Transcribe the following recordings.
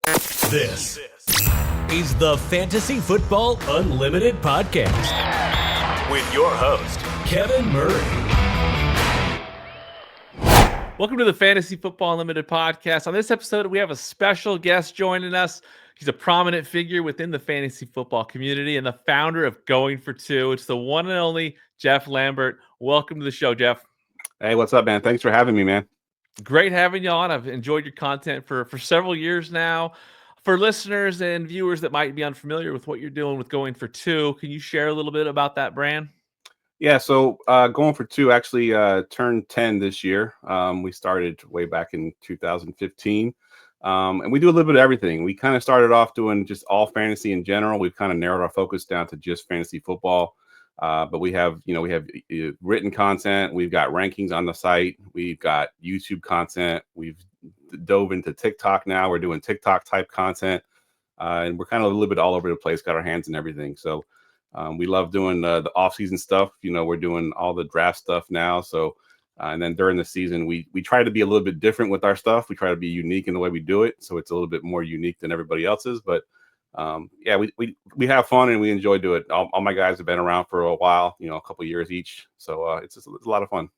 This is the Fantasy Football Unlimited podcast with your host, Kevin Murray. Welcome to the Fantasy Football Unlimited podcast. On this episode, we have a special guest joining us. He's a prominent figure within the fantasy football community and the founder of Going for Two. It's the one and only Geoff Lambert. Welcome to the show, Geoff. Hey, what's up, man? Thanks for having me, man. Great having you on. I've enjoyed your content for several years now. For listeners and viewers that might be unfamiliar with what you're doing with Going for Two, can you share a little bit about that brand? Yeah, so Going for Two actually turned 10 this year. We started way back in 2015. And we do a little bit of everything. We kind of started off doing just all fantasy in general. We've kind of narrowed our focus down to just fantasy football. But we have written content. We've got rankings on the site. We've got YouTube content. We've dove into TikTok now. We're doing TikTok type content. And we're kind of a little bit all over the place, got our hands in everything. So we love doing the off-season stuff. We're doing all the draft stuff now. So and then during the season, we try to be a little bit different with our stuff. We try to be unique in the way we do it. So it's a little bit more unique than everybody else's. But we have fun and we enjoy doing it. All my guys have been around for a while, a couple years each. So it's a lot of fun.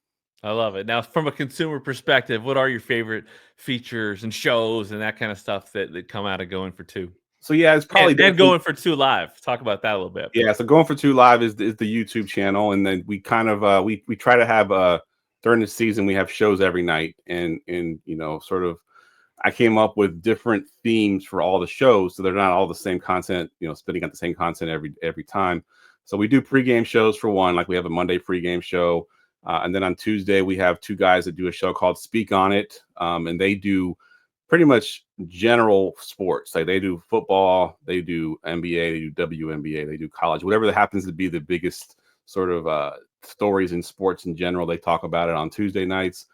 I love it. Now, from a consumer perspective, what are your favorite features and shows and that kind of stuff that come out of Going for Two? So yeah, it's probably and Going for Two Live. Talk about that a little bit. Yeah, so Going for Two Live is the YouTube channel, and then we kind of we try to have during the season we have shows every night, and sort of I came up with different themes for all the shows, so they're not all the same content, spitting out the same content every time. So we do pregame shows for one, like we have a Monday pregame show. And then on Tuesday, we have two guys that do a show called Speak On It. And they do pretty much general sports. Like they do football, they do NBA, they do WNBA, they do college, whatever that happens to be the biggest sort of stories in sports in general. They talk about it on Tuesday nights.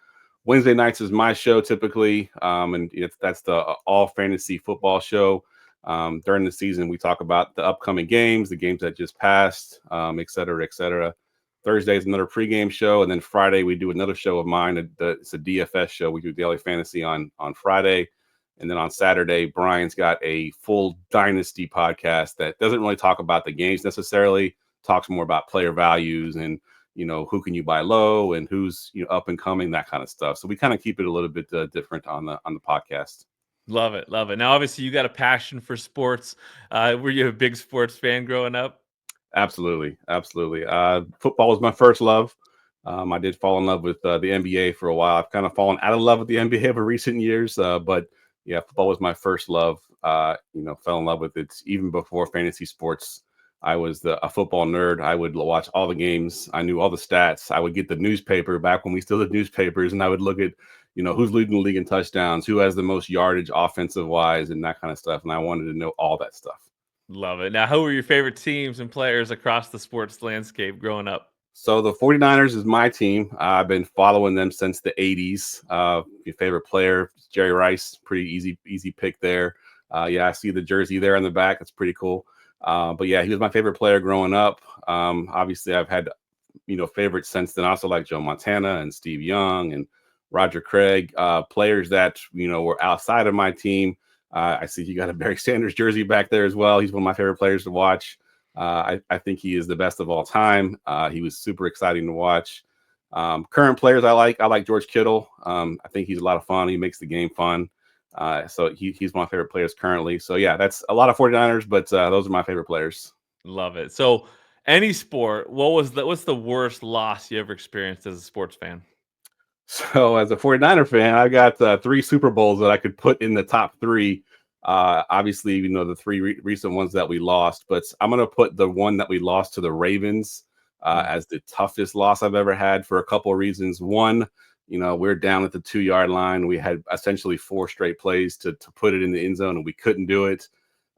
Wednesday nights is my show typically. And that's the all fantasy football show. During the season, we talk about the upcoming games, the games that just passed, et cetera, et cetera. Thursday is another pregame show, and then Friday we do another show of mine. It's a DFS show. We do daily fantasy on Friday, and then on Saturday, Brian's got a full dynasty podcast that doesn't really talk about the games necessarily. Talks more about player values and who can you buy low and who's up and coming, that kind of stuff. So we kind of keep it a little bit different on the podcast. Love it. Now, obviously, you got a passion for sports. Were you a big sports fan growing up? Absolutely. Football was my first love. I did fall in love with the NBA for a while. I've kind of fallen out of love with the NBA over recent years. But yeah, football was my first love. Fell in love with it even before fantasy sports. I was a football nerd. I would watch all the games. I knew all the stats. I would get the newspaper back when we still had newspapers, and I would look at, who's leading the league in touchdowns, who has the most yardage offensive wise, and that kind of stuff. And I wanted to know all that stuff. Love it. Now, who were your favorite teams and players across the sports landscape growing up? So the 49ers is my team. I've been following them since the 80s. Your favorite player, Jerry Rice, pretty easy pick there. I see the jersey there on the back. That's pretty cool. But yeah, he was my favorite player growing up. Obviously, I've had, favorites since then. I also like Joe Montana and Steve Young and Roger Craig, players that, were outside of my team. I see you got a Barry Sanders jersey back there as well. He's one of my favorite players to watch. I think he is the best of all time. He was super exciting to watch. Current players I like George Kittle. I think he's a lot of fun. He makes the game fun. So he's one of my favorite players currently. So yeah, that's a lot of 49ers, but those are my favorite players. Love it. So any sport, what's the worst loss you ever experienced as a sports fan? So as a 49er fan, I got 3 Super Bowls that I could put in the top 3. Obviously, the 3 recent ones that we lost, but I'm going to put the one that we lost to the Ravens as the toughest loss I've ever had for a couple of reasons. One, we're down at the 2-yard line. We had essentially 4 straight plays to put it in the end zone, and we couldn't do it.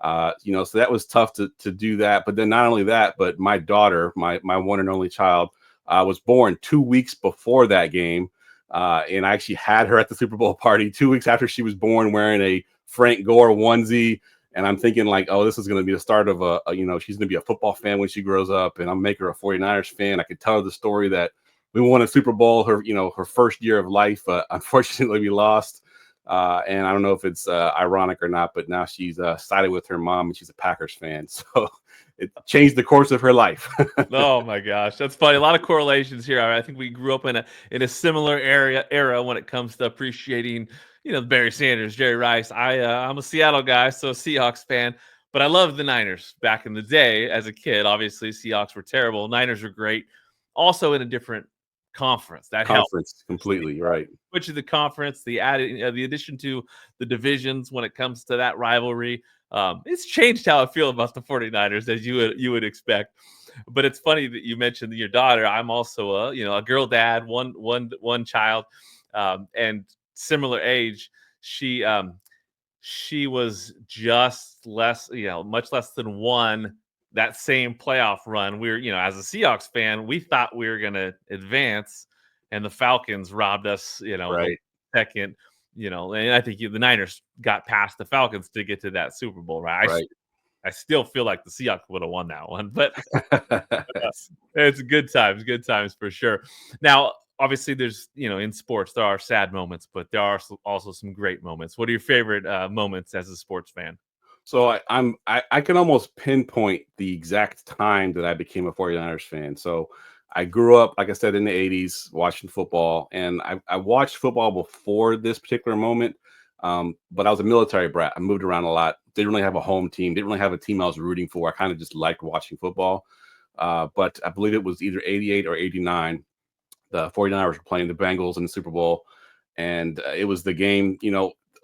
So that was tough to do that. But then not only that, but my daughter, my one and only child, was born 2 weeks before that game. And I actually had her at the Super Bowl party 2 weeks after she was born, wearing a Frank Gore onesie. And I'm thinking like, oh, this is going to be the start of she's going to be a football fan when she grows up. And I'll make her a 49ers fan. I could tell her the story that we won a Super Bowl, her first year of life. Unfortunately, we lost. And I don't know if it's ironic or not, but now she's sided with her mom, and she's a Packers fan. So it changed the course of her life. Oh my gosh, that's funny. A lot of correlations here. I think we grew up in a similar era when it comes to appreciating, Barry Sanders, Jerry Rice. I'm a Seattle guy, so a Seahawks fan, but I loved the Niners back in the day as a kid. Obviously, Seahawks were terrible. Niners were great. Also in a different conference. That helped. Conference, completely right. Which is the conference, the addition to the divisions when it comes to that rivalry. It's changed how I feel about the 49ers, as you would expect. But it's funny that you mentioned your daughter. I'm also a girl dad, one child, and similar age. She was just less, much less than one. That same playoff run, as a Seahawks fan, we thought we were going to advance, and the Falcons robbed us, Right. second, and I think the Niners got past the Falcons to get to that Super Bowl, right? Right. I still feel like the Seahawks would have won that one, but it's good times for sure. Now, obviously, there's, in sports, there are sad moments, but there are also some great moments. What are your favorite moments as a sports fan? So I can almost pinpoint the exact time that I became a 49ers fan. So I grew up, like I said, in the 80s watching football, and I watched football before this particular moment. But I was a military brat. I moved around a lot. Didn't really have a home team. Didn't really have a team I was rooting for. I kind of just liked watching football. But I believe it was either 88 or 89. The 49ers were playing the Bengals in the Super Bowl. And it was the game,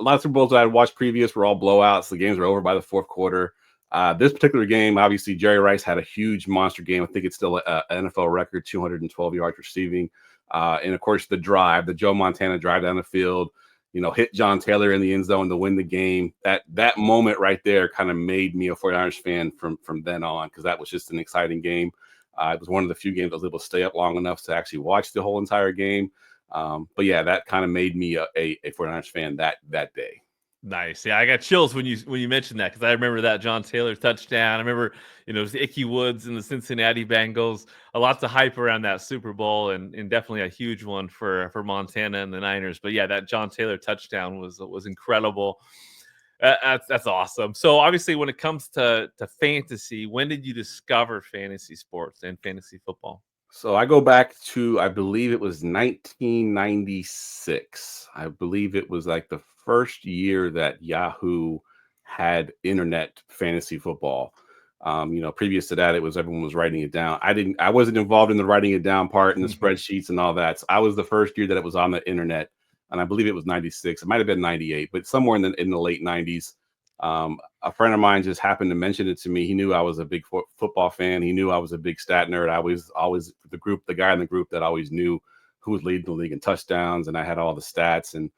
a lot of Super Bowls that I had watched previous were all blowouts. The games were over by the fourth quarter. This particular game, obviously, Jerry Rice had a huge monster game. I think it's still an NFL record, 212 yards receiving. And, of course, the drive, the Joe Montana drive down the field, hit John Taylor in the end zone to win the game. That moment right there kind of made me a 49ers fan from then on, because that was just an exciting game. It was one of the few games I was able to stay up long enough to actually watch the whole entire game. But yeah, that kind of made me a 49ers fan that day. Nice. Yeah, I got chills when you mentioned that, because I remember that John Taylor touchdown. I remember, it was Icky Woods and the Cincinnati Bengals. A lot of hype around that Super Bowl, and definitely a huge one for Montana and the Niners. But yeah, that John Taylor touchdown was incredible. That's awesome. So obviously, when it comes to fantasy, when did you discover fantasy sports and fantasy football? So I go back to, I believe it was 1996. I believe it was like the first year that Yahoo had internet fantasy football. Previous to that, everyone was writing it down. I wasn't involved in the writing it down part and the spreadsheets and all that. So I was the first year that it was on the internet, and I believe it was 96. It might have been 98, but somewhere in the late 90s. A friend of mine just happened to mention it to me. He knew I was a big football fan. He knew I was a big stat nerd. I was always the guy in the group that always knew who was leading the league in touchdowns, and I had all the stats, and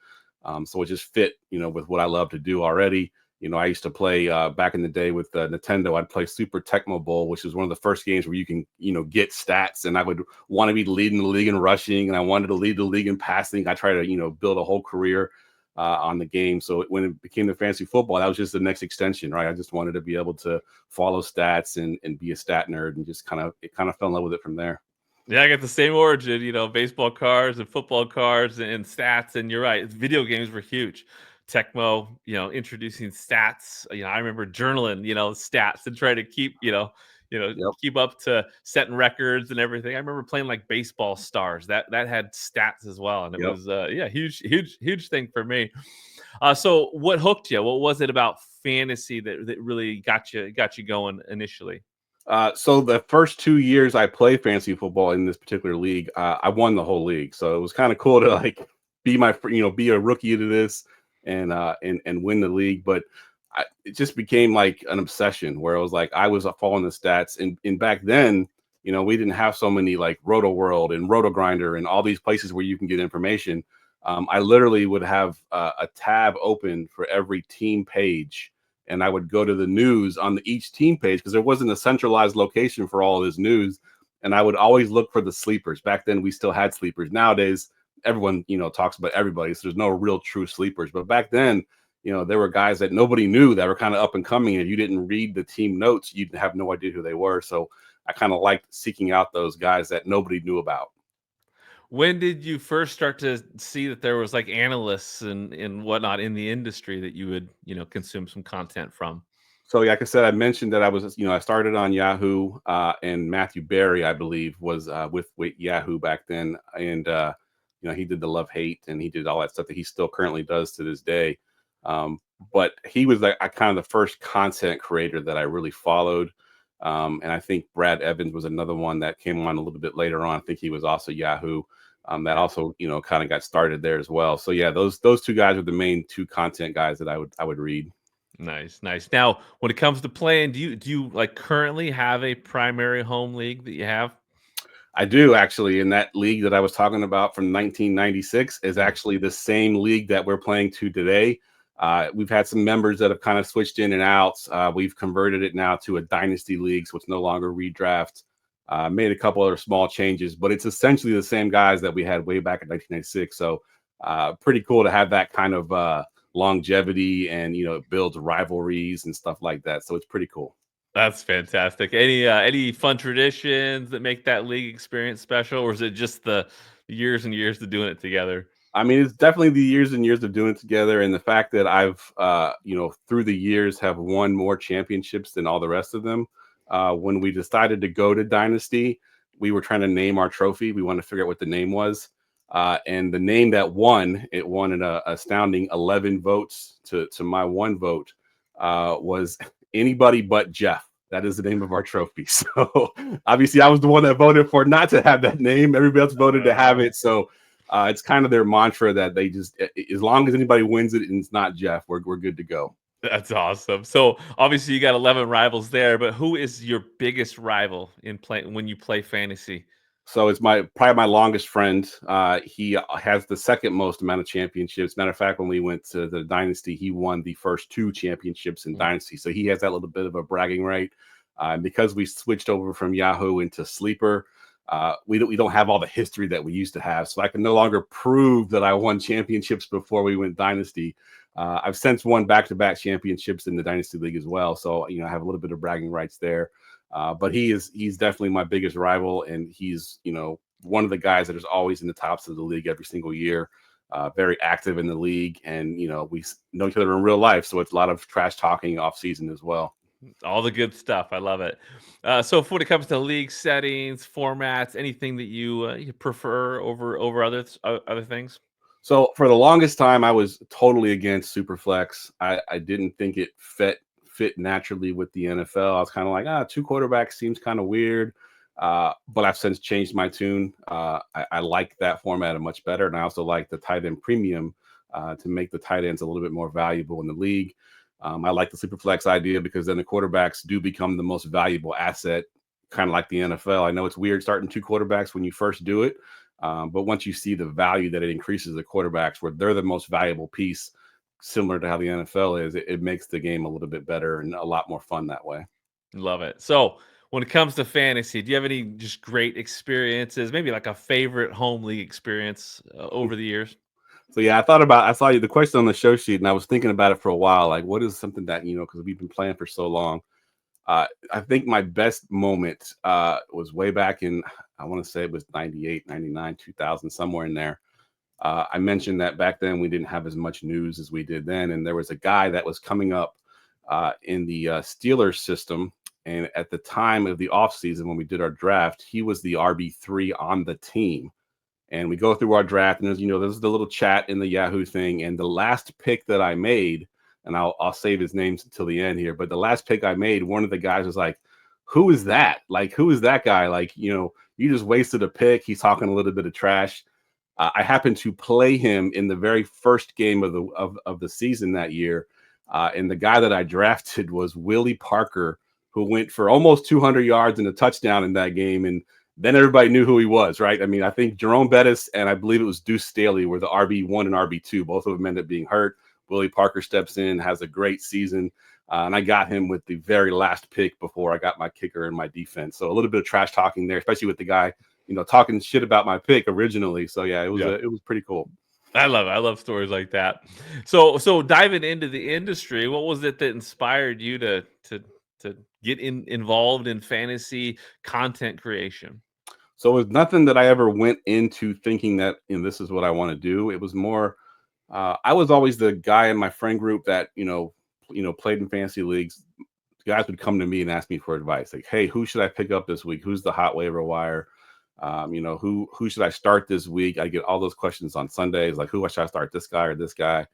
so it just fit, with what I love to do already. I used to play back in the day with Nintendo. I'd play Super Tecmo Bowl, which was one of the first games where you can, get stats, and I would want to be leading the league in rushing, and I wanted to lead the league in passing. I tried to, build a whole career on the game. So when it became the fantasy football, that was just the next extension, right? I just wanted to be able to follow stats and be a stat nerd, and just kind of fell in love with it from there. Yeah, I got the same origin, baseball cards and football cards and stats. And you're right, video games were huge. Tecmo, introducing stats. I remember journaling, stats, and trying to keep, Yep. keep up to setting records and everything. I remember playing like Baseball Stars that had stats as well, and it Yep. was huge thing for me. So what hooked you? What was it about fantasy that really got you going initially? So the first 2 years I played fantasy football in this particular league, I won the whole league. So it was kind of cool to like be be a rookie to this and win the league. But it just became like an obsession where it was like I was following the stats. And back then, we didn't have so many like Roto World and Roto Grinder and all these places where you can get information. I literally would have a tab open for every team page, and I would go to the news on each team page, because there wasn't a centralized location for all of this news. And I would always look for the sleepers. Back then, we still had sleepers. Nowadays, everyone, talks about everybody. So there's no real true sleepers. But back then, there were guys that nobody knew that were kind of up and coming. And if you didn't read the team notes, you'd have no idea who they were. So I kind of liked seeking out those guys that nobody knew about. When did you first start to see that there was like analysts and whatnot in the industry that you would, consume some content from? So, like I said, I mentioned that I started on Yahoo, and Matthew Berry, I believe, was with Yahoo back then, and he did the love hate, and he did all that stuff that he still currently does to this day. Um, but he was like kind of the first content creator that I really followed, and I think Brad Evans was another one that came on a little bit later on. I think he was also Yahoo. That also, kind of got started there as well. So yeah, those two guys are the main two content guys that I would read. Nice, nice. Now, when it comes to playing, do you like currently have a primary home league that you have? I do actually, and that league that I was talking about from 1996 is Mm. actually the same league that we're playing to today. We've had some members that have kind of switched in and out. We've converted it now to a dynasty league, so it's no longer redraft. Made a couple other small changes, but it's essentially the same guys that we had way back in 1996. So pretty cool to have that kind of longevity, and it builds rivalries and stuff like that. So it's pretty cool. That's fantastic. Any fun traditions that make that league experience special, or is it just the years and years of doing it together? I mean, it's definitely the years and years of doing it together, and the fact that I've, through the years, have won more championships than all the rest of them. When we decided to go to Dynasty, we were trying to name our trophy. We wanted to figure out what the name was, and the name that won, it won an astounding 11 votes to my one vote. Was anybody but Jeff. That is the name of our trophy. So obviously, I was the one that voted for not to have that name. Everybody else voted to have it. So it's kind of their mantra that they just, as long as anybody wins it and it's not Jeff, we're good to go. That's awesome. So obviously you got 11 rivals there, but who is your biggest rival in play when you play fantasy? So it's probably my longest friend. He has the second most amount of championships. Matter of fact, when we went to the Dynasty, he won the first two championships in Dynasty. So he has that little bit of a bragging right. Because we switched over from Yahoo into Sleeper, we don't have all the history that we used to have. So I can no longer prove that I won championships before we went Dynasty. I've since won back-to-back championships in the Dynasty League as well. So, I have a little bit of bragging rights there. But he's definitely my biggest rival, and he's, one of the guys that is always in the tops of the league every single year. Very active in the league, and we know each other in real life, so it's a lot of trash talking off season as well. All the good stuff. I love it. So when it comes to league settings, formats, anything that you prefer over other things? So for the longest time, I was totally against Superflex. I didn't think it fit naturally with the NFL. I was kind of like, two quarterbacks seems kind of weird. But I've since changed my tune. I like that format much better, and I also like the tight end premium to make the tight ends a little bit more valuable in the league. I like the Superflex idea because then the quarterbacks do become the most valuable asset, kind of like the NFL. I know it's weird starting two quarterbacks when you first do it, but once you see the value that it increases the quarterbacks, where they're the most valuable piece, similar to how the NFL is, it makes the game a little bit better and a lot more fun that way. Love it. So when it comes to fantasy, do you have any just great experiences? Maybe like a favorite home league experience over the years? So yeah, I saw the question on the show sheet, and I was thinking about it for a while. Like, what is something that, because we've been playing for so long. I think my best moment was way back in, I want to say it was 98, 99, 2000, somewhere in there. I mentioned that back then we didn't have as much news as we did then. And there was a guy that was coming up in the Steelers system. And at the time of the offseason, when we did our draft, he was the RB3 on the team. And we go through our draft, and there's the little chat in the Yahoo thing. And the last pick that I made, and I'll save his names until the end here, but the last pick I made, one of the guys was like, who is that? Like, who is that guy? Like, you just wasted a pick. He's talking a little bit of trash. I happened to play him in the very first game of the season that year. And the guy that I drafted was Willie Parker, who went for almost 200 yards and a touchdown in that game. And then everybody knew who he was, right? I mean, I think Jerome Bettis and I believe it was Deuce Staley were the RB1 and RB2. Both of them ended up being hurt. Willie Parker steps in, has a great season. And I got him with the very last pick before I got my kicker and my defense. So a little bit of trash talking there, especially with the guy, talking shit about my pick originally. So yeah, it was pretty cool. I love it. I love stories like that. So diving into the industry, what was it that inspired you to get involved in fantasy content creation? So it was nothing that I ever went into thinking that, this is what I want to do. It was more, I was always the guy in my friend group that, played in fantasy leagues. Guys would come to me and ask me for advice, like, "Hey, who should I pick up this week? Who's the hot waiver wire? Who should I start this week?" I get all those questions on Sundays, like, "Who should I start? This guy or this guy?"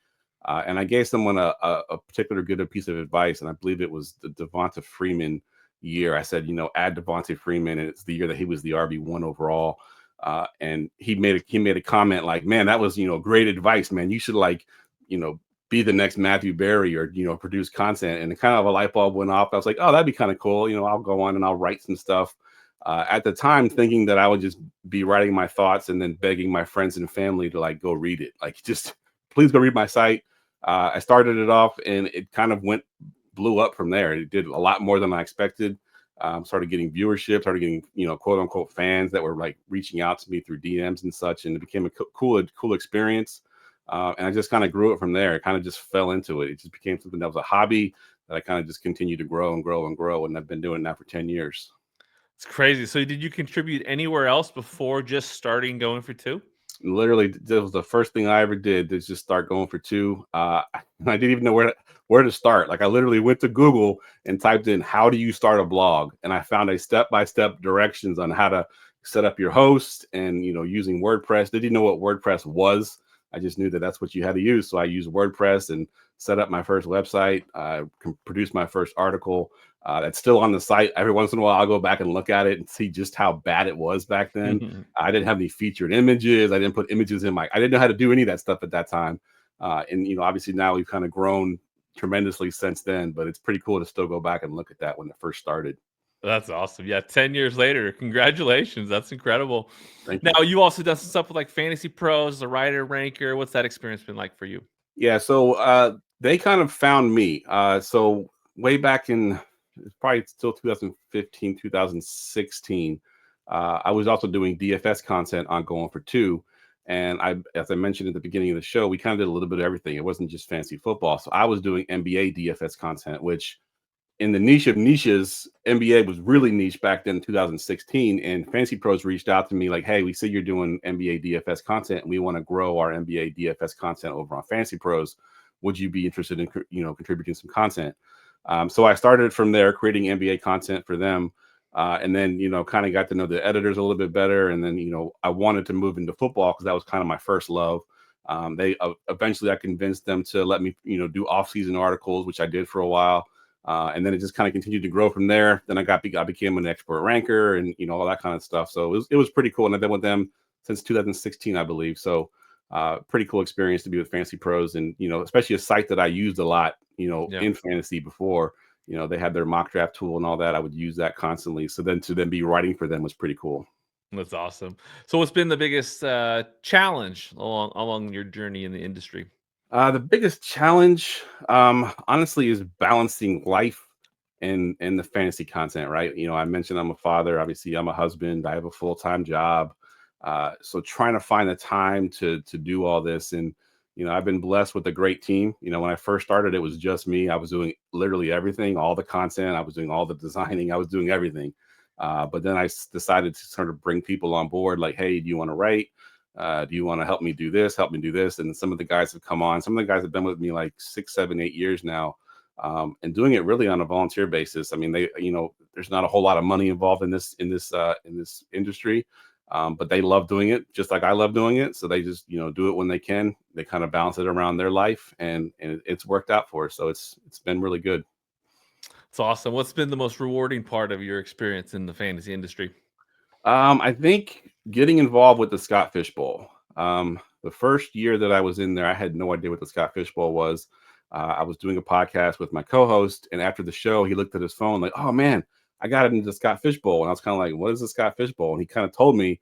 And I gave someone a particular good piece of advice, and I believe it was the Devonta Freeman year. I said, add Devonta Freeman, and it's the year that he was the RB1 overall. And he made a comment like, "Man, that was great advice, man. You should be the next Matthew Berry or produce content." And kind of a light bulb went off. I was like, "Oh, that'd be kind of cool. I'll go on and I'll write some stuff." At the time, thinking that I would just be writing my thoughts and then begging my friends and family to go read it, just please go read my site. I started it off and it kind of blew up from there. It did a lot more than I expected. Started getting viewership, started getting, quote unquote fans that were reaching out to me through DMs and such. And it became a cool experience. And I just kind of grew it from there. It kind of just fell into it. It just became something that was a hobby that I kind of just continued to grow and grow and grow. And I've been doing that for 10 years. It's crazy. So did you contribute anywhere else before just starting Going for Two? Literally, that was the first thing I ever did, is just start Going for Two. I didn't even know where to start. I literally went to Google and typed in, "How do you start a blog?" And I found a step-by-step directions on how to set up your host and, using WordPress. Didn't know what WordPress was. I just knew that that's what you had to use. So I used WordPress and set up my first website, produced my first article. That's still on the site. Every once in a while, I'll go back and look at it and see just how bad it was back then. I didn't have any featured images. I didn't put images in I didn't know how to do any of that stuff at that time. And obviously now we've kind of grown tremendously since then, but it's pretty cool to still go back and look at that when it first started. That's awesome. Yeah, 10 years later. Congratulations. That's incredible. Thank you. Now, you also done some stuff with Fantasy Pros as a writer, ranker. What's that experience been like for you? Yeah, so they kind of found me. So way back in, it's probably still 2015, 2016, I was also doing DFS content on Going for Two. And as I mentioned at the beginning of the show, we kind of did a little bit of everything. It wasn't just fantasy football. So I was doing NBA DFS content, which in the niche of niches, NBA was really niche back then in 2016. And Fantasy Pros reached out to me like, "Hey, we see you're doing NBA DFS content, and we want to grow our NBA DFS content over on Fantasy Pros. Would you be interested in contributing some content?" So I started from there, creating NBA content for them. And then, kind of got to know the editors a little bit better. And then, I wanted to move into football because that was kind of my first love. Eventually I convinced them to let me, do off-season articles, which I did for a while. And then it just kind of continued to grow from there. Then I became an expert ranker and, all that kind of stuff. So it was pretty cool. And I've been with them since 2016, I believe. So pretty cool experience to be with Fantasy Pros and, especially a site that I used a lot, in fantasy before. They had their mock draft tool and all that. I would use that constantly. So then to be writing for them was pretty cool. That's awesome. So what's been the biggest challenge along your journey in the industry? The biggest challenge, honestly, is balancing life and the fantasy content, right? I mentioned I'm a father. Obviously, I'm a husband. I have a full-time job. So trying to find the time to do all this. And, I've been blessed with a great team. When I first started, it was just me. I was doing literally everything, all the content. I was doing all the designing. I was doing everything. But then I decided to sort of bring people on board like, "Hey, do you want to write? Do you want to help me do this? Help me do this." And some of the guys have come on. Some of the guys have been with me 6, 7, 8 years now, and doing it really on a volunteer basis. I mean, there's not a whole lot of money involved in this industry, but they love doing it just like I love doing it. So they just do it when they can. They kind of balance it around their life, and it's worked out for us. So it's been really good. It's awesome. What's been the most rewarding part of your experience in the fantasy industry? I think getting involved with the Scott Fish Bowl. The first year that I was in there, I had no idea what the Scott Fish Bowl was. I was doing a podcast with my co-host, and after the show, he looked at his phone like, "Oh man, I got into the Scott Fish Bowl." And I was kind of like, "What is the Scott Fish Bowl?" And he kind of told me,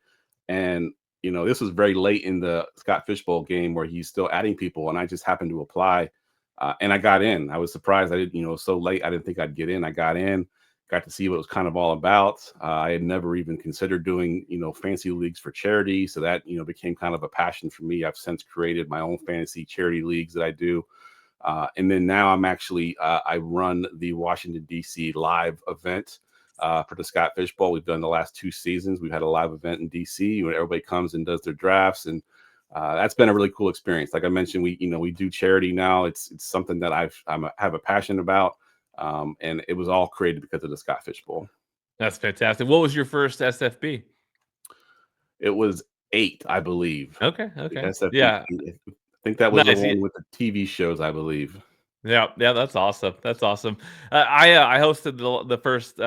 and this was very late in the Scott Fish Bowl game where he's still adding people, and I just happened to apply, and I got in. I was surprised. I didn't, so late. I didn't think I'd get in. I got in. Got to see what it was kind of all about. I had never even considered doing, fantasy leagues for charity. So that, became kind of a passion for me. I've since created my own fantasy charity leagues that I do. And then now I'm actually, I run the Washington, D.C. live event for the Scott Fish Bowl. We've done the last 2 seasons. We've had a live event in DC when everybody comes and does their drafts, and that's been a really cool experience. Like I mentioned, we do charity now. It's something that I have a passion about, and it was all created because of the Scott Fish Bowl. That's fantastic. What was your first SFB? It was 8, I believe. Okay. SFB. Yeah. I think that was Nice. the one with the TV shows, I believe. Yeah, that's awesome. That's awesome. I hosted the first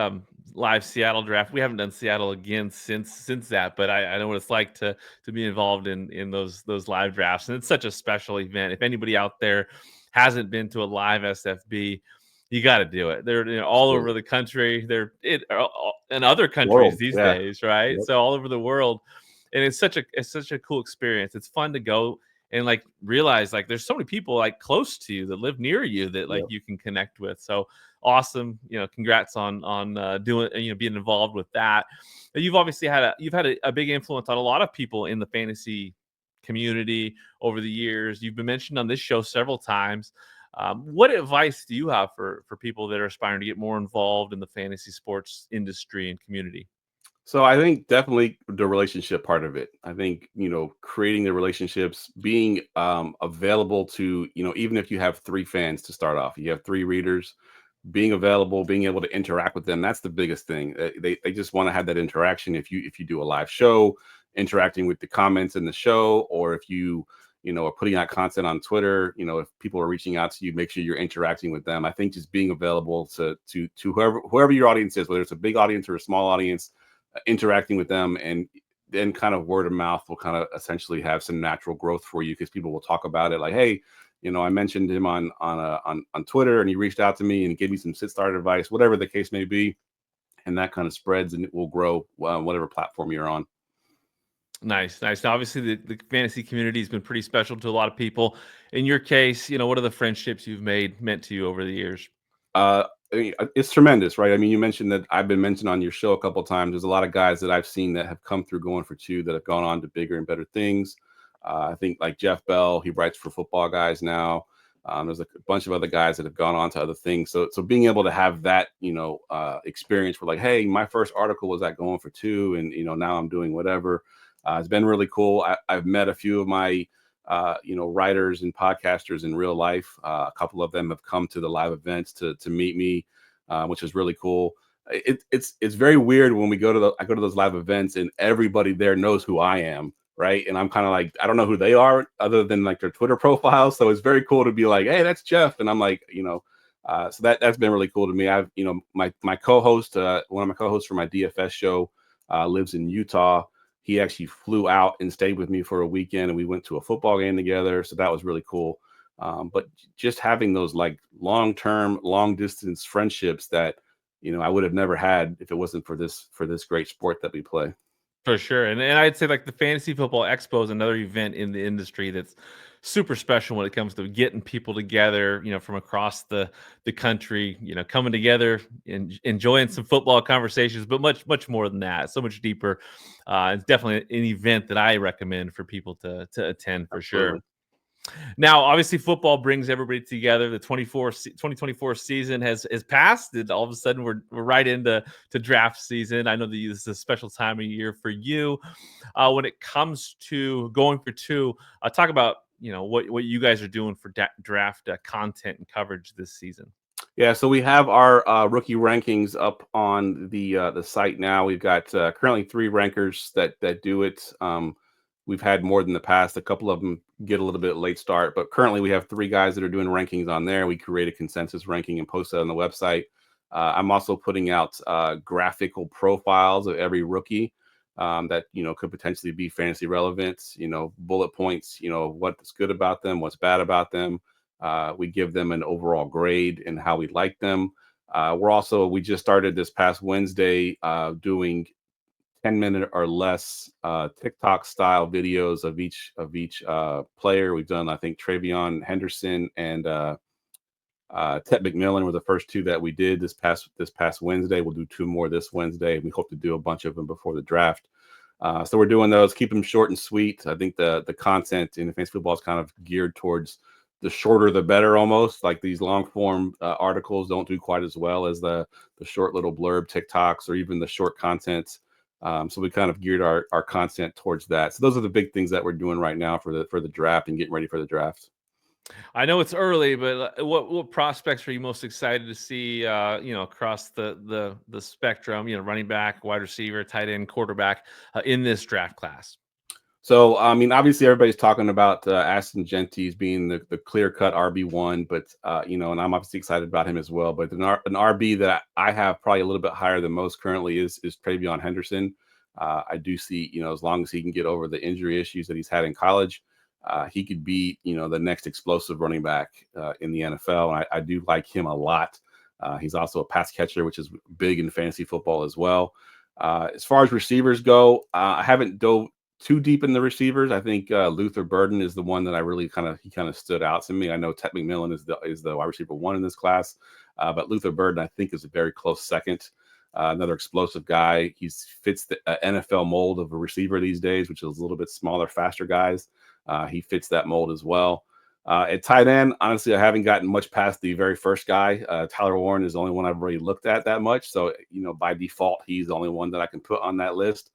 live Seattle draft. We haven't done Seattle again since that, but I know what it's like to be involved in those live drafts, and it's such a special event. If anybody out there hasn't been to a live SFB, you got to do it. They're all over the country. They're in other countries these days, right? Yep. So all over the world, and it's such a cool experience. It's fun to go and like realize like there's so many people like close to you that live near you that like you can connect with. So awesome. Congrats on doing, being involved with that. You've obviously had a big influence on a lot of people in the fantasy community over the years. You've been mentioned on this show several times. What advice do you have for people that are aspiring to get more involved in the fantasy sports industry and community? So I think definitely the relationship part of it. I think, creating the relationships, being available to, even if you have 3 fans to start off, you have 3 readers, being available, being able to interact with them. That's the biggest thing. They just want to have that interaction. If you do a live show, interacting with the comments in the show, or if you are putting out content on Twitter, if people are reaching out to you, make sure you're interacting with them. I think just being available to whoever your audience is, whether it's a big audience or a small audience, interacting with them, and then kind of word of mouth will kind of essentially have some natural growth for you, because people will talk about it like, hey, I mentioned him on Twitter and he reached out to me and gave me some sit start advice, whatever the case may be, and that kind of spreads and it will grow whatever platform you're on. Nice. Now, obviously, the fantasy community has been pretty special to a lot of people. In your case, what are the friendships you've meant to you over the years? It's tremendous, right? I mean, you mentioned that I've been mentioned on your show a couple of times. There's a lot of guys that I've seen that have come through Going for Two that have gone on to bigger and better things. I think like Jeff Bell, he writes for Football Guys now. There's a bunch of other guys that have gone on to other things. So being able to have that, experience where like, hey, my first article was at Going for Two, and now I'm doing whatever. It's been really cool. I've met a few of my writers and podcasters in real life. A couple of them have come to the live events to meet me, which is really cool. It's very weird when I go to those live events and everybody there knows who I am, right? And I'm kind of like, I don't know who they are other than like their Twitter profiles. So it's very cool to be like, hey, that's Jeff, and I'm like, so that's been really cool to me. I've my co-host, one of my co-hosts for my DFS show, lives in Utah. He actually flew out and stayed with me for a weekend, and we went to a football game together. So that was really cool. But just having those like long-term, long-distance friendships that, I would have never had if it wasn't for this great sport that we play. For sure. And I'd say like the Fantasy Football Expo is another event in the industry that's super special when it comes to getting people together, from across the country, coming together and enjoying some football conversations, but much, much more than that. So much deeper. It's definitely an event that I recommend for people to attend for sure. Now, obviously, football brings everybody together. The 2024 season has passed, and all of a sudden we're right into draft season. I know that this is a special time of year for you. When it comes to Going for Two, talk about what you guys are doing for draft content and coverage this season. Yeah, so we have our rookie rankings up on the site now. We've got currently 3 rankers that do it. We've had more than the past. A couple of them get a little bit late start, but currently we have 3 guys that are doing rankings on there. We create a consensus ranking and post that on the website. I'm also putting out graphical profiles of every rookie that could potentially be fantasy relevant. Bullet points. What's good about them, what's bad about them. We give them an overall grade and how we like them. We just started this past Wednesday doing 10-minute or less TikTok style videos of each player. We've done, I think, Travion Henderson and Ted McMillan were the first 2 that we did this past Wednesday. We'll do 2 more this Wednesday. We hope to do a bunch of them before the draft. So we're doing those, keep them short and sweet. I think the content in fantasy football is kind of geared towards the shorter the better, almost like these long form articles don't do quite as well as the short little blurb TikToks or even the short content. So we kind of geared our content towards that. So those are the big things that we're doing right now for the draft and getting ready for the draft. I know it's early, but what prospects are you most excited to see? Across the spectrum. Running back, wide receiver, tight end, quarterback in this draft class. So, I mean, obviously, everybody's talking about Aston Gentis being the clear cut RB1, but and I'm obviously excited about him as well. But an RB that I have probably a little bit higher than most currently is Travion Henderson. I do see, as long as he can get over the injury issues that he's had in college, he could be, the next explosive running back in the NFL. And I do like him a lot. He's also a pass catcher, which is big in fantasy football as well. As far as receivers go, I haven't dove too deep in the receivers. I think Luther Burden is the one that I really kind of stood out to me. I know Ted McMillan is the wide receiver 1 in this class, but Luther Burden I think is a very close second. Another explosive guy. He fits the NFL mold of a receiver these days, which is a little bit smaller, faster guys. He fits that mold as well. At tight end, honestly, I haven't gotten much past the very first guy. Tyler Warren is the only one I've really looked at that much. So, by default, he's the only one that I can put on that list.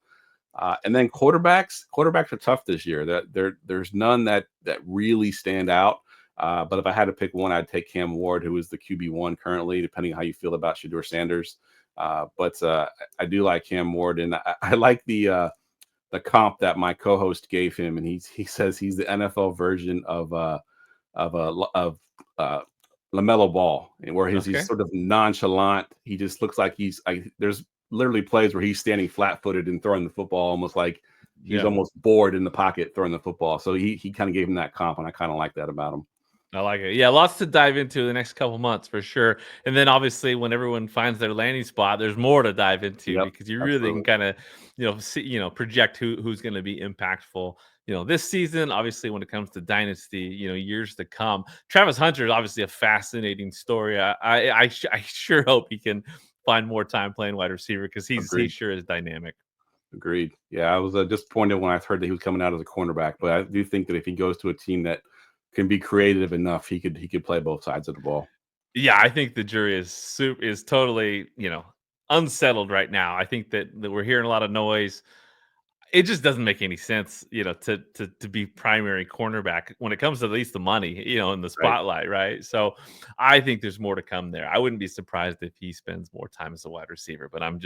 And then quarterbacks are tough this year. There's none that really stand out. But if I had to pick one, I'd take Cam Ward, who is the QB1 currently, depending on how you feel about Shedeur Sanders. But I do like Cam Ward, and I like the comp that my co-host gave him, and he says he's the NFL version of LaMelo Ball, where he's sort of nonchalant. He just looks like there's literally plays where he's standing flat-footed and throwing the football, almost like he's almost bored in the pocket throwing the football. So he kind of gave him that comp, and I kind of like that about him. I like it. Yeah, lots to dive into the next couple months for sure. And then obviously when everyone finds their landing spot, there's more to dive into because you really can kind of see, project who's going to be impactful, this season. Obviously, when it comes to dynasty, years to come. Travis Hunter is obviously a fascinating story. I sure hope he can find more time playing wide receiver because he sure is dynamic. Agreed. Yeah, I was disappointed when I heard that he was coming out as a cornerback, but I do think that if he goes to a team that can be creative enough, he could play both sides of the ball. Yeah, I think the jury is totally, unsettled right now. I think that we're hearing a lot of noise. It just doesn't make any sense, to be primary cornerback when it comes to at least the money, in the spotlight, right? So I think there's more to come there. I wouldn't be surprised if he spends more time as a wide receiver, but I'm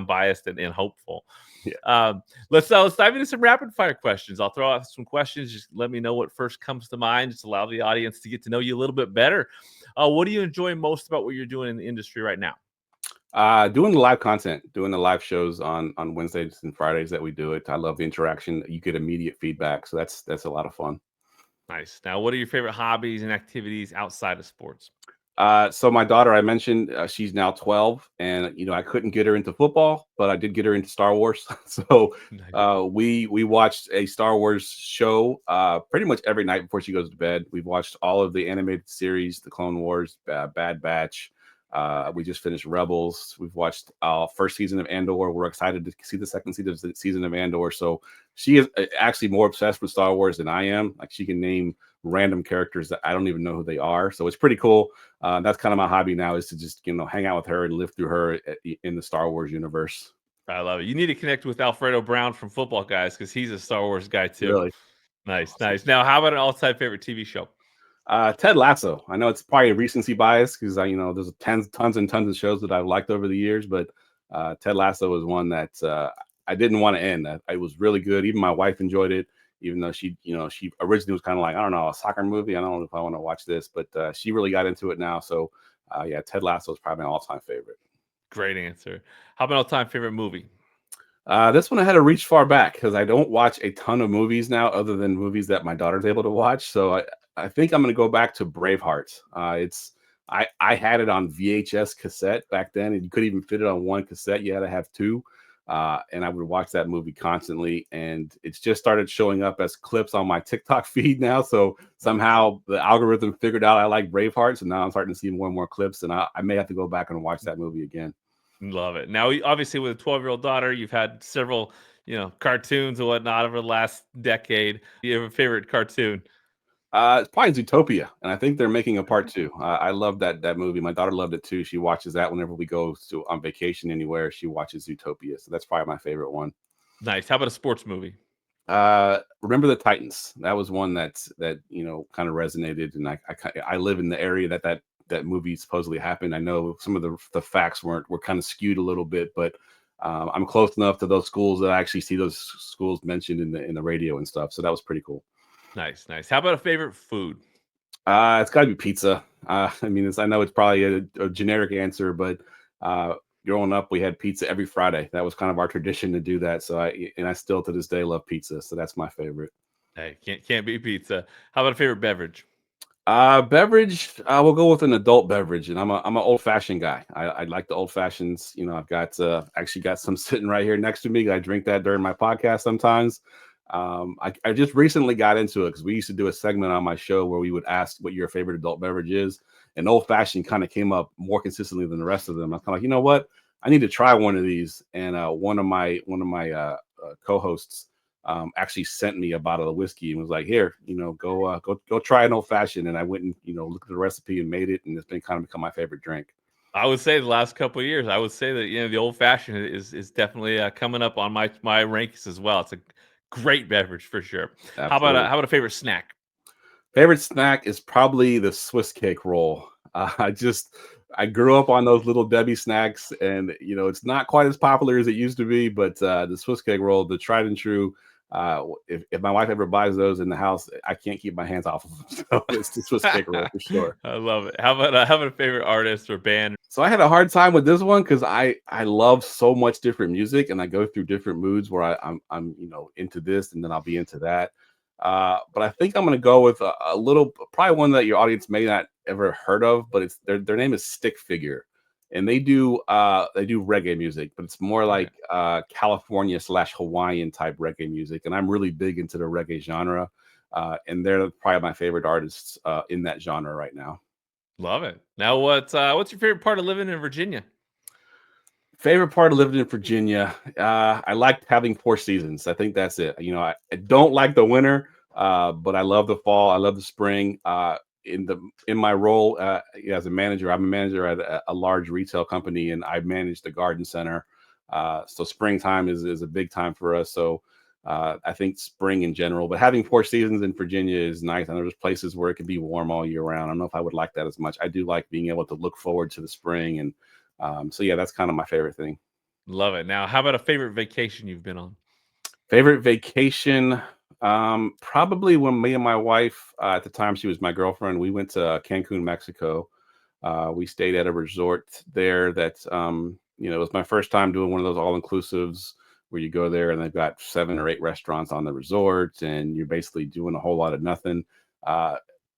biased and hopeful. Yeah. Let's dive into some rapid fire questions. I'll throw out some questions. Just let me know what first comes to mind. Just allow the audience to get to know you a little bit better. What do you enjoy most about what you're doing in the industry right now? Doing the live content, doing the live shows on Wednesdays and Fridays that we do it. I love the interaction. You get immediate feedback. So that's a lot of fun. Nice. Now, what are your favorite hobbies and activities outside of sports? So my daughter, I mentioned, she's now 12, and I couldn't get her into football, but I did get her into Star Wars. So we watched a Star Wars show pretty much every night before she goes to bed. We've watched all of the animated series, the Clone Wars, Bad Batch. We just finished Rebels. We've watched first season of Andor. We're excited to see the second season of Andor. So she is actually more obsessed with Star Wars than I am. Like, she can name random characters that I don't even know who they are. So it's pretty cool. That's kind of my hobby now, is to just hang out with her and live through her in the Star Wars universe. I love it. You need to connect with Alfredo Brown from Football Guys, because he's a Star Wars guy too. Really? Nice. Now, how about an all-time favorite TV show? Ted Lasso. I know it's probably a recency bias because there's tons and tons of shows that I've liked over the years, but Ted Lasso was one that I didn't want to end. It was really good. Even my wife enjoyed it, even though she originally was kind of like, I don't know, a soccer movie. I don't know if I want to watch this, but she really got into it now. So Ted Lasso is probably my all-time favorite. Great answer. How about all-time favorite movie? This one I had to reach far back because I don't watch a ton of movies now, other than movies that my daughter's able to watch. So I think I'm going to go back to Braveheart. I had it on VHS cassette back then, and you couldn't even fit it on one cassette. You had to have two. And I would watch that movie constantly, and it's just started showing up as clips on my TikTok feed now. So somehow the algorithm figured out I like Braveheart. So now I'm starting to see more and more clips, and I may have to go back and watch that movie again. Love it. Now, obviously, with a 12-year-old daughter, you've had several, cartoons and whatnot over the last decade. Do you have a favorite cartoon? It's probably Zootopia, and I think they're making a part two. I love that movie. My daughter loved it too. She watches that whenever we go on vacation anywhere. She watches Zootopia, so that's probably my favorite one. Nice. How about a sports movie? Remember the Titans. That was one that kind of resonated, and I live in the area that movie supposedly happened. I know some of the facts were kind of skewed a little bit, but I'm close enough to those schools that I actually see those schools mentioned in the radio and stuff. So that was pretty cool. Nice. How about a favorite food? It's got to be pizza. I mean, I know it's probably a generic answer, but growing up, we had pizza every Friday. That was kind of our tradition to do that. So I still to this day love pizza. So that's my favorite. Hey, can't beat pizza. How about a favorite beverage? Beverage, we'll go with an adult beverage, and I'm an old fashioned guy. I like the old fashions. I've got actually got some sitting right here next to me. I drink that during my podcast sometimes. I just recently got into it because we used to do a segment on my show where we would ask what your favorite adult beverage is, and old fashioned kind of came up more consistently than the rest of them. I'm kind of like, you know what, I need to try one of these, and one of my co-hosts actually sent me a bottle of whiskey and was like, here, go try an old fashioned. And I went and, looked at the recipe and made it. And it's been kind of become my favorite drink. I would say the last couple of years, I would say that, the old fashioned is definitely coming up on my rankings as well. It's a great beverage for sure. Absolutely. How about a favorite snack? Favorite snack is probably the Swiss cake roll. I grew up on those little Debbie snacks, and it's not quite as popular as it used to be, but the Swiss cake roll, the tried and true. If my wife ever buys those in the house, I can't keep my hands off of them. So it's the Swiss cake roll for sure. I love it. How about a favorite artist or band? So I had a hard time with this one because I love so much different music, and I go through different moods where I'm into this, and then I'll be into that. But I think I'm going to go with a little, probably one that your audience may not ever heard of, but it's their name is Stick Figure, and they do reggae music, but it's more like California/Hawaiian type reggae music, and I'm really big into the reggae genre, and they're probably my favorite artists in that genre right now. Love it. Now, what's your favorite part of living in Virginia? Favorite part of living in Virginia, I liked having 4 seasons. I think that's it. I don't like the winter, but I love the fall. I love the spring. In my role as a manager, I'm a manager at a large retail company, and I manage the garden center. So springtime is a big time for us. So I think spring in general, but having 4 seasons in Virginia is nice. I know there's places where it can be warm all year round. I don't know if I would like that as much. I do like being able to look forward to the spring, and so yeah, that's kind of my favorite thing. Love it. Now, how about a favorite vacation you've been on? Favorite vacation, probably when me and my wife, at the time she was my girlfriend, we went to Cancun, Mexico. We stayed at a resort there that it was my first time doing one of those all-inclusives where you go there and they've got 7 or 8 restaurants on the resort, and you're basically doing a whole lot of nothing.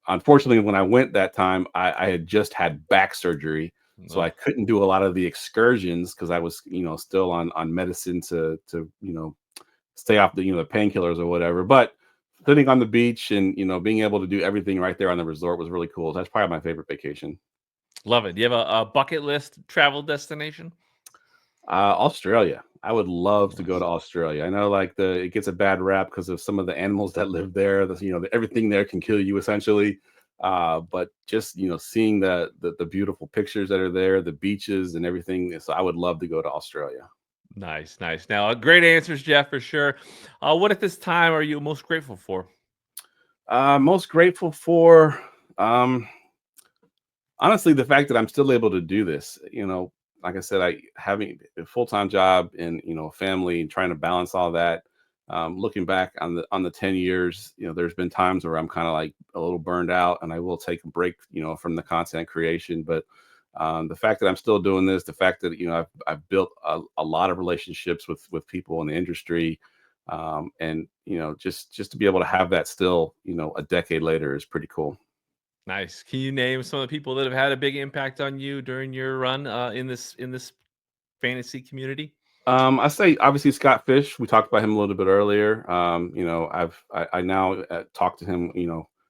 Unfortunately, when I went that time, I had just had back surgery. So I couldn't do a lot of the excursions because I was, still on medicine to stay off the painkillers or whatever. But sitting on the beach and being able to do everything right there on the resort was really cool. That's probably my favorite vacation. Love it. Do you have a bucket list travel destination? Australia. I would love to go to Australia. I know it gets a bad rap because of some of the animals that live there. Everything there can kill you essentially. But just seeing the beautiful pictures that are there, the beaches and everything. So I would love to go to Australia. Nice. Now, great answers, Geoff, for sure. What at this time are you most grateful for? Most grateful for, honestly, the fact that I'm still able to do this. Like I said, having a full-time job and a family and trying to balance all that. Looking back on the 10 years, there's been times where I'm kind of like a little burned out, and I will take a break, from the content creation. But the fact that I'm still doing this, the fact that I've built a lot of relationships with people in the industry, and just to be able to have that still, a decade later is pretty cool. Nice. Can you name some of the people that have had a big impact on you during your run in this fantasy community? I say obviously Scott Fish. We talked about him a little bit earlier. I now talk to him,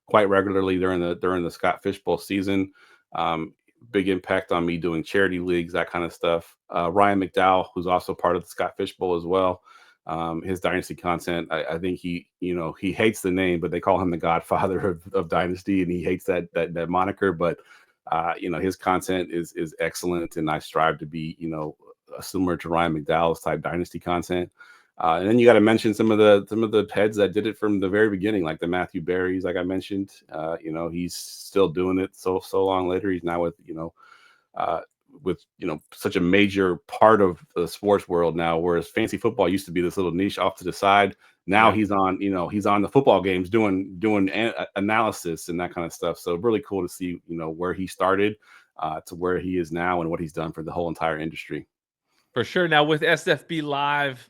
quite regularly during the Scott Fish Bowl season. Big impact on me doing charity leagues, that kind of stuff. Ryan McDowell, who's also part of the Scott Fish Bowl as well. his dynasty content. I think he hates the name, but they call him the godfather of dynasty, and he hates that moniker. But his content is excellent, and I strive to be similar to Ryan McDowell's type dynasty content. And then you got to mention some of the heads that did it from the very beginning, like the Matthew Berries, like I mentioned. He's still doing it so long later. He's now with such a major part of the sports world now, whereas fantasy football used to be this little niche off to the side. Now he's on the football games doing analysis and that kind of stuff. So really cool to see where he started to where he is now and what he's done for the whole entire industry. For sure. Now with SFB Live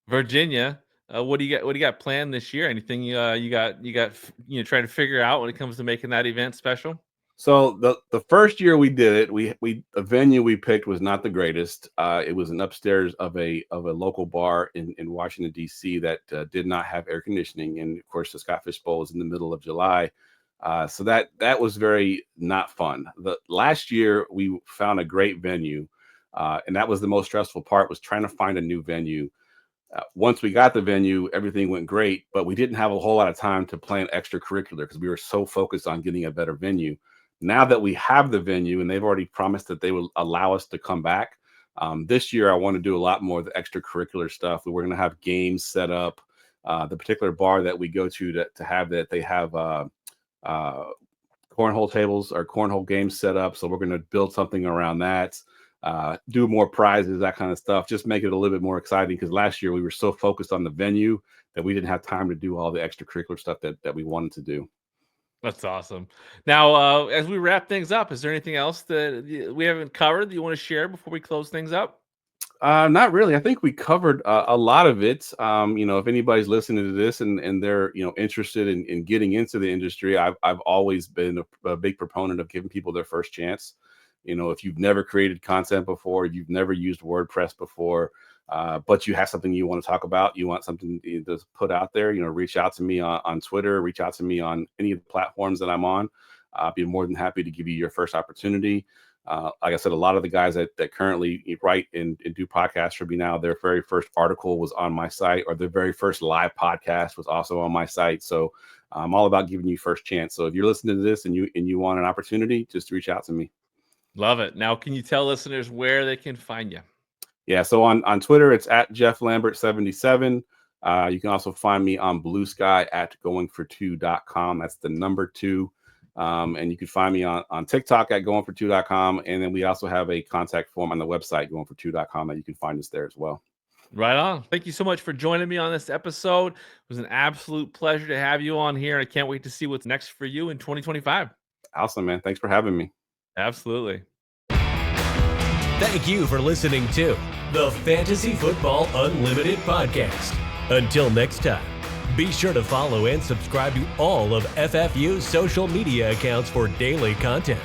Virginia, what do you got planned this year? Anything you got trying to figure out when it comes to making that event special? So the first year we did it, the venue we picked was not the greatest. It was an upstairs of a local bar in Washington D.C. that did not have air conditioning, and of course the Scott Fish Bowl was in the middle of July, so that was very not fun. The last year we found a great venue, and that was the most stressful part, was trying to find a new venue. Once we got the venue, everything went great, but we didn't have a whole lot of time to plan extracurricular because we were so focused on getting a better venue. Now that we have the venue and they've already promised that they will allow us to come back, this year I want to do a lot more of the extracurricular stuff. We're going to have games set up. The particular bar that we go to have that, they have cornhole tables or cornhole games set up. So we're going to build something around that. Do more prizes, that kind of stuff, just make it a little bit more exciting, because last year we were so focused on the venue that we didn't have time to do all the extracurricular stuff that we wanted to do. That's awesome. Now, as we wrap things up, is there anything else that we haven't covered that you want to share before we close things up? Not really. I think we covered a lot of it. If anybody's listening to this and they're interested in getting into the industry, I've always been a big proponent of giving people their first chance. If you've never created content before, you've never used WordPress before, but you have something you want to talk about, you want something to put out there, reach out to me on Twitter, reach out to me on any of the platforms that I'm on. I'll be more than happy to give you your first opportunity. Like I said, a lot of the guys that currently write and do podcasts for me now, their very first article was on my site, or their very first live podcast was also on my site. So I'm all about giving you first chance. So if you're listening to this and you want an opportunity, just reach out to me. Love it. Now, can you tell listeners where they can find you? Yeah, so on Twitter, it's at Geoff Lambert 77. You can also find me on Blue Sky at goingfor2.com. That's the number 2. And you can find me on TikTok at goingfor2.com. And then we also have a contact form on the website, goingfor2.com, that you can find us there as well. Right on. Thank you so much for joining me on this episode. It was an absolute pleasure to have you on here. I can't wait to see what's next for you in 2025. Awesome, man. Thanks for having me. Absolutely. Thank you for listening to the Fantasy Football Unlimited podcast. Until next time, be sure to follow and subscribe to all of FFU's social media accounts for daily content.